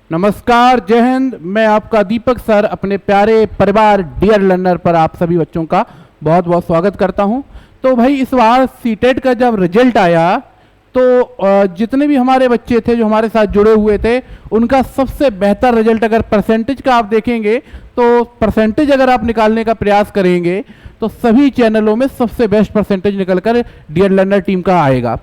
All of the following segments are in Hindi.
नमस्कार, जय हिंद। मैं आपका दीपक सर अपने प्यारे परिवार डियर लर्नर पर आप सभी बच्चों का बहुत बहुत स्वागत करता हूं। तो भाई इस बार सीटेट का जब रिजल्ट आया तो जितने भी हमारे बच्चे थे जो हमारे साथ जुड़े हुए थे उनका सबसे बेहतर रिजल्ट अगर परसेंटेज का आप देखेंगे तो परसेंटेज अगर आप निकालने का प्रयास करेंगे तो सभी चैनलों में सबसे बेस्ट परसेंटेज निकलकर डियर लर्नर टीम का आएगा।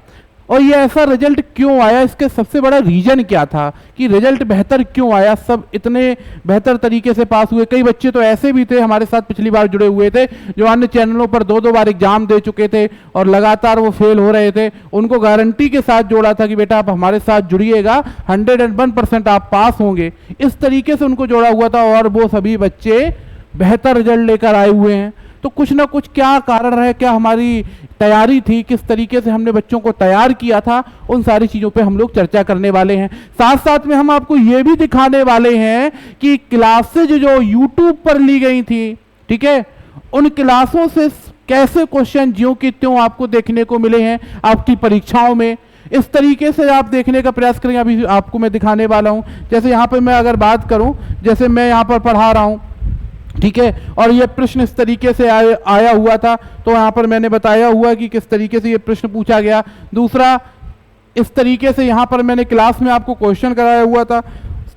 और ये ऐसा रिजल्ट क्यों आया, इसके सबसे बड़ा रीजन क्या था कि रिजल्ट बेहतर क्यों आया, सब इतने बेहतर तरीके से पास हुए। कई बच्चे तो ऐसे भी थे हमारे साथ पिछली बार जुड़े हुए थे जो अन्य चैनलों पर दो बार एग्जाम दे चुके थे और लगातार वो फेल हो रहे थे। उनको गारंटी के साथ जोड़ा था कि बेटा आप हमारे साथ जुड़िएगा, 101% आप पास होंगे। इस तरीके से उनको जोड़ा हुआ था और वो सभी बच्चे बेहतर रिजल्ट लेकर आए हुए हैं। तो कुछ ना कुछ क्या कारण रहे, क्या हमारी तैयारी थी, किस तरीके से हमने बच्चों को तैयार किया था, उन सारी चीज़ों पे हम लोग चर्चा करने वाले हैं। साथ साथ में हम आपको ये भी दिखाने वाले हैं कि क्लासेज जो यूट्यूब पर ली गई थी, ठीक है, उन क्लासों से कैसे क्वेश्चन ज्यों की त्यों आपको देखने को मिले हैं आपकी परीक्षाओं में। इस तरीके से आप देखने का प्रयास करेंगे। अभी आपको मैं दिखाने वाला हूँ। जैसे यहाँ पर मैं अगर बात करूँ, जैसे मैं यहाँ पर पढ़ा रहा हूँ, ठीक है, और ये प्रश्न इस तरीके से आया हुआ था, तो यहाँ पर मैंने बताया हुआ कि किस तरीके से ये प्रश्न पूछा गया। दूसरा, इस तरीके से यहाँ पर मैंने क्लास में आपको क्वेश्चन कराया हुआ था,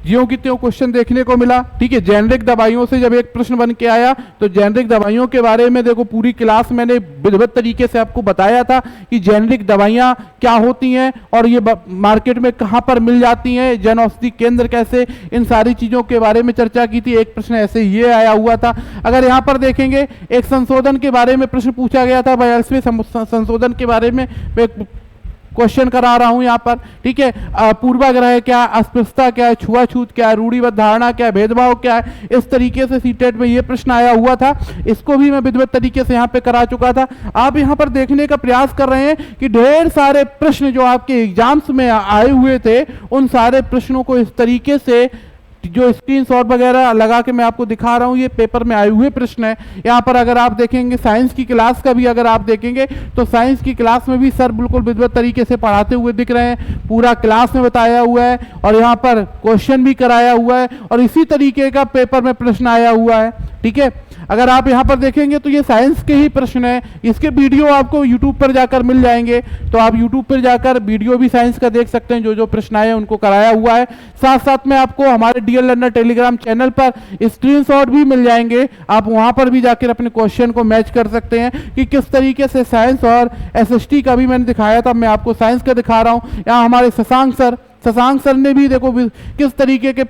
ज्यों की त्यों क्वेश्चन देखने को मिला। ठीक है, जेनरिक दवाइयों से जब एक प्रश्न बन के आया तो जेनरिक दवाइयों के बारे में देखो पूरी क्लास मैंने विधिवत तरीके से आपको बताया था कि जेनरिक दवाइयाँ क्या होती हैं और ये मार्केट में कहाँ पर मिल जाती हैं, जन औषधि केंद्र कैसे, इन सारी चीज़ों के बारे में चर्चा की थी। एक प्रश्न ऐसे ये आया हुआ था। अगर यहाँ पर देखेंगे एक संशोधन के बारे में प्रश्न पूछा गया था, 42वें संशोधन के बारे में क्वेश्चन करा रहा हूं यहाँ पर। ठीक है, पूर्वाग्रह क्या, अस्पृश्यता क्या है, छुआछूत क्या है, रूढ़िबद्ध धारणा क्या है, भेदभाव क्या है, इस तरीके से सीटेट में ये प्रश्न आया हुआ था। इसको भी मैं विधिवत तरीके से यहाँ पे करा चुका था। आप यहाँ पर देखने का प्रयास कर रहे हैं कि ढेर सारे प्रश्न जो आपके एग्जाम्स में आए हुए थे उन सारे प्रश्नों को इस तरीके से जो स्क्रीनशॉट वगैरह लगा के मैं आपको दिखा रहा हूँ, ये पेपर में आए हुए प्रश्न है। यहाँ पर अगर आप देखेंगे साइंस की क्लास का भी अगर आप देखेंगे तो साइंस की क्लास में भी सर बिल्कुल विधिवत तरीके से पढ़ाते हुए दिख रहे हैं, पूरा क्लास में बताया हुआ है और यहाँ पर क्वेश्चन भी कराया हुआ है और इसी तरीके का पेपर में प्रश्न आया हुआ है। ठीक है, अगर आप यहाँ पर देखेंगे तो ये साइंस के ही प्रश्न है। इसके वीडियो आपको यूट्यूब पर जाकर मिल जाएंगे, तो आप यूट्यूब पर जाकर वीडियो भी साइंस का देख सकते हैं। जो जो प्रश्न आए उनको कराया हुआ है। साथ साथ में आपको हमारे डियर लर्नर टेलीग्राम चैनल पर स्क्रीनशॉट भी मिल जाएंगे, आप वहाँ पर भी जाकर अपने क्वेश्चन को मैच कर सकते हैं कि किस तरीके से साइंस और एसएसटी का भी मैंने दिखाया था, मैं आपको साइंस का दिखा रहा हूँ। यहाँ हमारे शशांक सर ने भी देखो किस तरीके के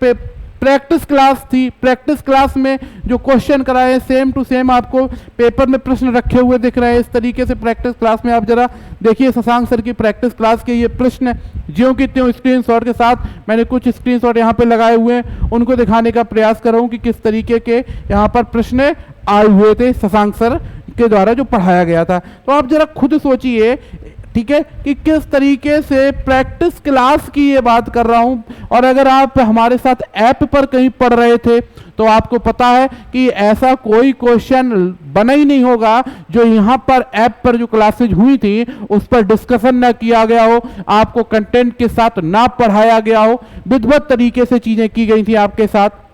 प्रैक्टिस क्लास थी, प्रैक्टिस क्लास में जो क्वेश्चन कराए सेम टू सेम आपको पेपर में प्रश्न रखे हुए दिख रहे हैं। इस तरीके से प्रैक्टिस क्लास में आप जरा देखिए शशांक सर की प्रैक्टिस क्लास के ये प्रश्न ज्यों की त्यों स्क्रीनशॉट के साथ मैंने कुछ स्क्रीनशॉट यहाँ पे लगाए हुए हैं, उनको दिखाने का प्रयास कर रहा हूँ कि किस तरीके के यहाँ पर प्रश्न आए हुए थे शशांक सर के द्वारा जो पढ़ाया गया था। तो आप जरा खुद सोचिए, ठीक है, कि किस तरीके से प्रैक्टिस क्लास की ये बात कर रहा हूं। और अगर आप हमारे साथ ऐप पर कहीं पढ़ रहे थे तो आपको पता है कि ऐसा कोई क्वेश्चन बना ही नहीं होगा जो यहाँ पर ऐप पर जो क्लासेज हुई थी उस पर डिस्कशन ना किया गया हो, आपको कंटेंट के साथ ना पढ़ाया गया हो, विधिवत तरीके से चीजें की गई थी आपके साथ।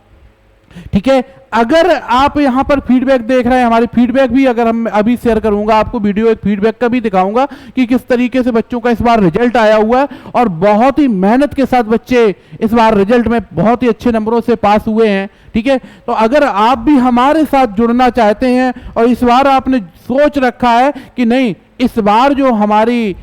ठीक है, अगर आप यहाँ पर फीडबैक देख रहे हैं, हमारी फीडबैक भी अगर हम अभी शेयर करूंगा आपको वीडियो, एक फीडबैक का भी दिखाऊंगा कि किस तरीके से बच्चों का इस बार रिजल्ट आया हुआ है और बहुत ही मेहनत के साथ बच्चे इस बार रिजल्ट में बहुत ही अच्छे नंबरों से पास हुए हैं। ठीक है, तो अगर आप भी हमारे साथ जुड़ना चाहते हैं और इस बार आपने सोच रखा है कि नहीं, इस बार जो हमारी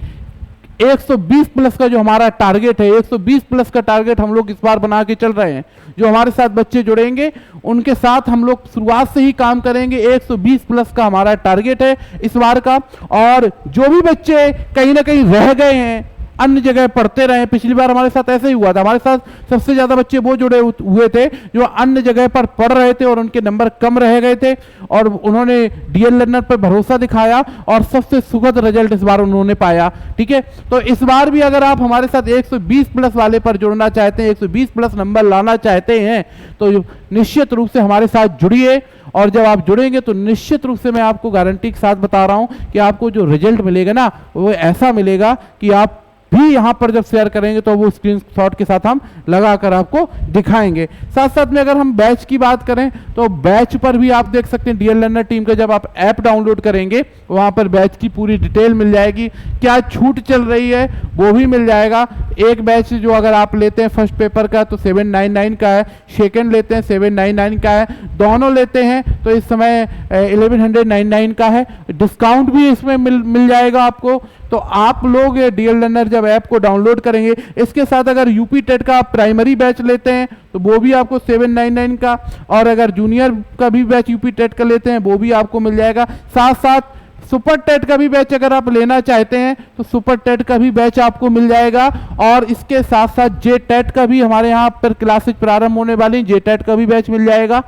120 प्लस का जो हमारा टारगेट है, 120 प्लस का टारगेट हम लोग इस बार बना के चल रहे हैं। जो हमारे साथ बच्चे जुड़ेंगे उनके साथ हम लोग शुरुआत से ही काम करेंगे। 120 प्लस का हमारा टारगेट है इस बार का। और जो भी बच्चे कहीं ना कहीं रह गए हैं, अन्य जगह पढ़ते रहे, पिछली बार हमारे साथ ऐसे ही हुआ था, हमारे साथ सबसे ज्यादा बच्चे वो जुड़े हुए थे जो अन्य जगह पर पढ़ रहे थे और उनके नंबर कम रह गए थे और उन्होंने डियर लर्नर पर भरोसा दिखाया और सबसे सुखद रिजल्ट इस बार उन्होंने पाया। ठीक है, तो इस बार भी अगर आप हमारे साथ 120 प्लस वाले पर जुड़ना चाहते हैं, 120 प्लस नंबर लाना चाहते हैं तो निश्चित रूप से हमारे साथ जुड़िए। और जब आप जुड़ेंगे तो निश्चित रूप से मैं आपको गारंटी के साथ बता रहा हूं कि आपको जो रिजल्ट मिलेगा ना वो ऐसा मिलेगा कि आप भी यहाँ पर जब शेयर करेंगे तो वो स्क्रीनशॉट के साथ हम लगाकर आपको दिखाएंगे। साथ साथ में अगर हम बैच की बात करें तो बैच पर भी आप देख सकते हैं डियर लर्नर टीम का जब आप ऐप डाउनलोड करेंगे वहाँ पर बैच की पूरी डिटेल मिल जाएगी, क्या छूट चल रही है वो भी मिल जाएगा। एक बैच जो अगर आप लेते हैं फर्स्ट पेपर का तो 799 का है, सेकेंड लेते हैं 799 का है, दोनों लेते हैं तो इस समय 1199 का है। डिस्काउंट भी इसमें मिल जाएगा आपको। तो आप लोग डियर लर्नर जब ऐप को डाउनलोड करेंगे, इसके साथ अगर यूपी टेट का आप प्राइमरी बैच लेते हैं तो वो भी आपको 799 का, और अगर जूनियर का भी बैच यूपी टेट का लेते हैं वो भी आपको मिल जाएगा। साथ साथ सुपर टेट का भी बैच अगर आप लेना चाहते हैं तो सुपर टेट का भी बैच आपको मिल जाएगा, और इसके साथ साथ जे टेट का भी हमारे यहाँ पर क्लासेज प्रारंभ होने वाली हैं, जे टेट का भी बैच मिल जाएगा।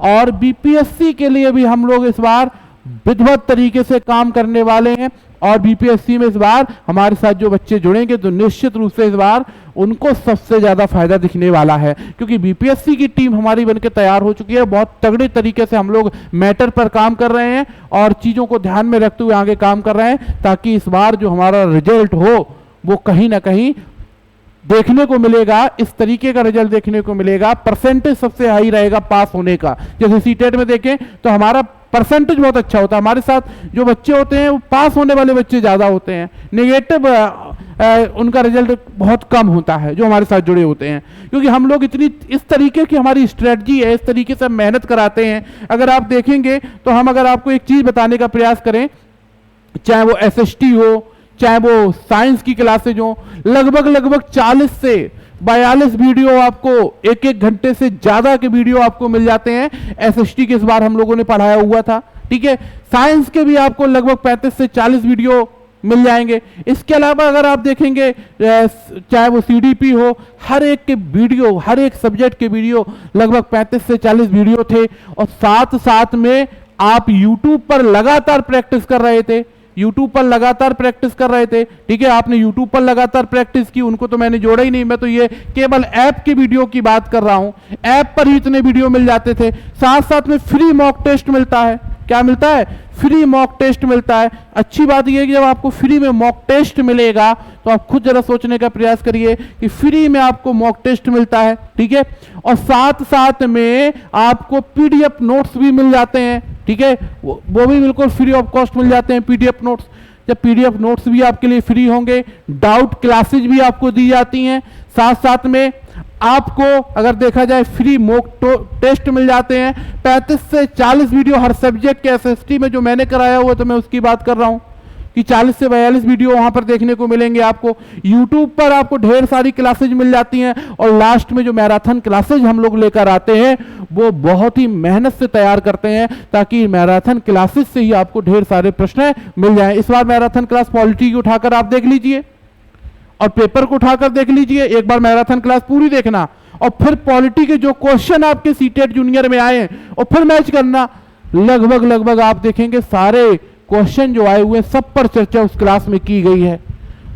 और बीपीएससी के लिए भी हम लोग इस बार विधिवत तरीके से काम करने वाले हैं, और बीपीएससी में इस बार हमारे साथ जो बच्चे जुड़ेंगे तो निश्चित रूप से इस बार उनको सबसे ज़्यादा फायदा दिखने वाला है, क्योंकि बीपीएससी की टीम हमारी बनके तैयार हो चुकी है। बहुत तगड़े तरीके से हम लोग मैटर पर काम कर रहे हैं और चीज़ों को ध्यान में रखते हुए आगे काम कर रहे हैं, ताकि इस बार जो हमारा रिजल्ट हो वो कहीं ना कहीं देखने को मिलेगा, इस तरीके का रिजल्ट देखने को मिलेगा। परसेंटेज सबसे हाई रहेगा पास होने का। जैसे सीटेट में देखें तो हमारा परसेंटेज बहुत अच्छा होता है, हमारे साथ जो बच्चे होते हैं वो पास होने वाले बच्चे ज़्यादा होते हैं, नेगेटिव उनका रिजल्ट बहुत कम होता है जो हमारे साथ जुड़े होते हैं, क्योंकि हम लोग इतनी इस तरीके की हमारी स्ट्रेटजी है, इस तरीके से हम मेहनत कराते हैं। अगर आप देखेंगे तो हम अगर आपको एक चीज़ बताने का प्रयास करें, चाहे वो एसएसटी हो, चाहे वो साइंस की क्लासेज हो, लगभग 40 से 42 वीडियो आपको एक घंटे से ज्यादा के वीडियो आपको मिल जाते हैं। एसएसटी के इस बार हम लोगों ने पढ़ाया हुआ था, ठीक है। साइंस के भी आपको लगभग 35 से 40 वीडियो मिल जाएंगे। इसके अलावा अगर आप देखेंगे चाहे वो सीडीपी हो, हर एक के वीडियो, हर एक सब्जेक्ट के वीडियो लगभग 35 से 40 वीडियो थे, और साथ साथ में आप यूट्यूब पर लगातार प्रैक्टिस कर रहे थे, यूट्यूब पर लगातार प्रैक्टिस कर रहे थे, ठीक है। आपने यूट्यूब पर लगातार प्रैक्टिस की, उनको तो मैंने जोड़ा ही नहीं, मैं तो ये केवल ऐप की वीडियो की बात कर रहा हूं। ऐप पर ही इतने वीडियो मिल जाते थे। साथ साथ में फ्री मॉक टेस्ट मिलता है। क्या मिलता है? फ्री मॉक टेस्ट मिलता है। अच्छी बात यह है कि जब आपको फ्री में मॉक टेस्ट मिलेगा तो आप खुद जरा सोचने का प्रयास करिए कि फ्री में आपको मॉक टेस्ट मिलता है, ठीक है। और साथ साथ में आपको पीडीएफ नोट्स भी मिल जाते हैं, ठीक है, वो भी बिल्कुल फ्री ऑफ कॉस्ट मिल जाते हैं पीडीएफ नोट्स। जब पीडीएफ नोट्स भी आपके लिए फ्री होंगे, डाउट क्लासेज भी आपको दी जाती हैं। साथ साथ में आपको अगर देखा जाए फ्री मॉक टेस्ट मिल जाते हैं। 35 से 40 वीडियो हर सब्जेक्ट के एसएसटी में जो मैंने कराया हुआ तो मैं उसकी बात कर रहा हूं कि 40 से 42 वीडियो वहां पर देखने को मिलेंगे आपको। यूट्यूब पर आपको ढेर सारी क्लासेज मिल जाती हैं, और लास्ट में जो मैराथन क्लासेज हम लोग लेकर आते हैं वो बहुत ही मेहनत से तैयार करते हैं, ताकि मैराथन क्लासेज से ही आपको ढेर सारे प्रश्न मिल जाएं। इस बार मैराथन क्लास पॉलिटी की उठाकर आप देख लीजिए और पेपर को उठाकर देख लीजिए, एक बार मैराथन क्लास पूरी देखना और फिर पॉलिटी के जो क्वेश्चन आपके सीटेट जूनियर में आए और फिर मैच करना। लगभग आप देखेंगे सारे क्वेश्चन जो आए हुए हैं सब पर चर्चा उस क्लास में की गई है।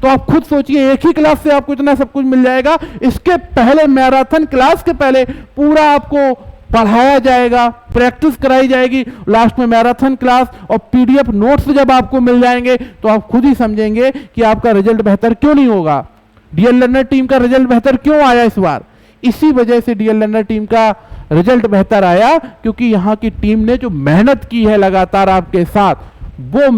तो आप खुद सोचिए, एक ही क्लास से आपको इतना सब कुछ मिल जाएगा। इसके पहले मैराथन क्लास के पहले पूरा आपको पढ़ाया जाएगा, प्रैक्टिस कराई जाएगी। लास्ट में मैराथन क्लास और पीडीएफ नोट्स जब आपको मिल जाएंगे तो आप खुद ही समझेंगे कि आपका रिजल्ट बेहतर क्यों नहीं होगा। डियर लर्नर टीम का रिजल्ट बेहतर क्यों आया इस बार? इसी वजह से डियर लर्नर टीम का रिजल्ट बेहतर आया, क्योंकि यहाँ की टीम ने जो मेहनत की है लगातार आपके साथ, वो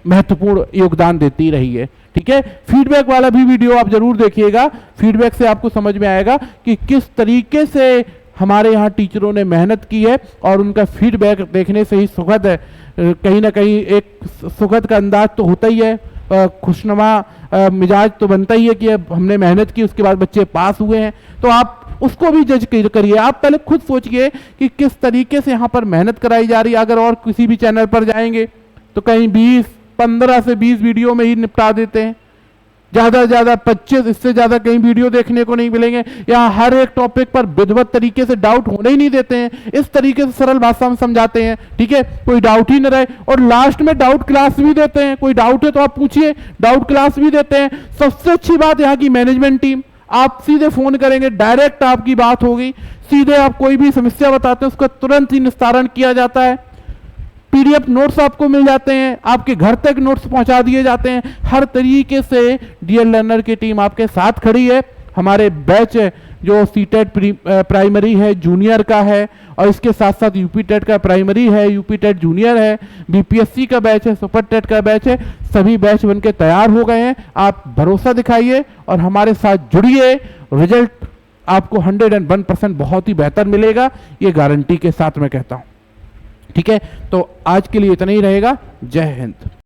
महत्वपूर्ण योगदान देती रही है, ठीक है। फीडबैक वाला भी वीडियो आप जरूर देखिएगा। फीडबैक से आपको समझ में आएगा कि किस तरीके से हमारे यहाँ टीचरों ने मेहनत की है, और उनका फीडबैक देखने से ही सुखद है, कहीं ना कहीं एक सुखद का अंदाज तो होता ही है, खुशनुमा मिजाज तो बनता ही है कि अब हमने मेहनत की, उसके बाद बच्चे पास हुए हैं। तो आप उसको भी जज करिए। आप पहले खुद सोचिए कि किस तरीके से यहाँ पर मेहनत कराई जा रही है। अगर और किसी भी चैनल पर जाएंगे तो कहीं 15 से 20 वीडियो में ही निपटा देते हैं, ज़्यादा से ज़्यादा 25, इससे ज़्यादा कहीं वीडियो देखने को नहीं मिलेंगे। यहाँ हर एक टॉपिक पर विधिवत तरीके से डाउट होने ही नहीं देते हैं, इस तरीके से सरल भाषा में समझाते हैं, ठीक है, कोई डाउट ही न रहे। और लास्ट में डाउट क्लास भी देते हैं, कोई डाउट है तो आप पूछिए, डाउट क्लास भी देते हैं। सबसे अच्छी बात यहाँ की मैनेजमेंट टीम, आप सीधे फोन करेंगे, डायरेक्ट आपकी बात होगी, सीधे आप कोई भी समस्या बताते हैं उसका तुरंत ही निस्तारण किया जाता है। पीडीएफ नोट्स आपको मिल जाते हैं, आपके घर तक नोट्स पहुंचा दिए जाते हैं। हर तरीके से डियर लर्नर की टीम आपके साथ खड़ी है। हमारे बैच जो सीटेट प्राइमरी है, जूनियर का है, और इसके साथ साथ यूपी टेट का प्राइमरी है, यूपी टेट जूनियर है, बीपीएससी का बैच है, सुपर टेट का बैच है, सभी बैच बनके तैयार हो गए हैं। आप भरोसा दिखाइए और हमारे साथ जुड़िए। रिजल्ट आपको 101% बहुत ही बेहतर मिलेगा, ये गारंटी के साथ मैं कहता हूं। ठीक है, तो आज के लिए इतना ही रहेगा। जय हिंद।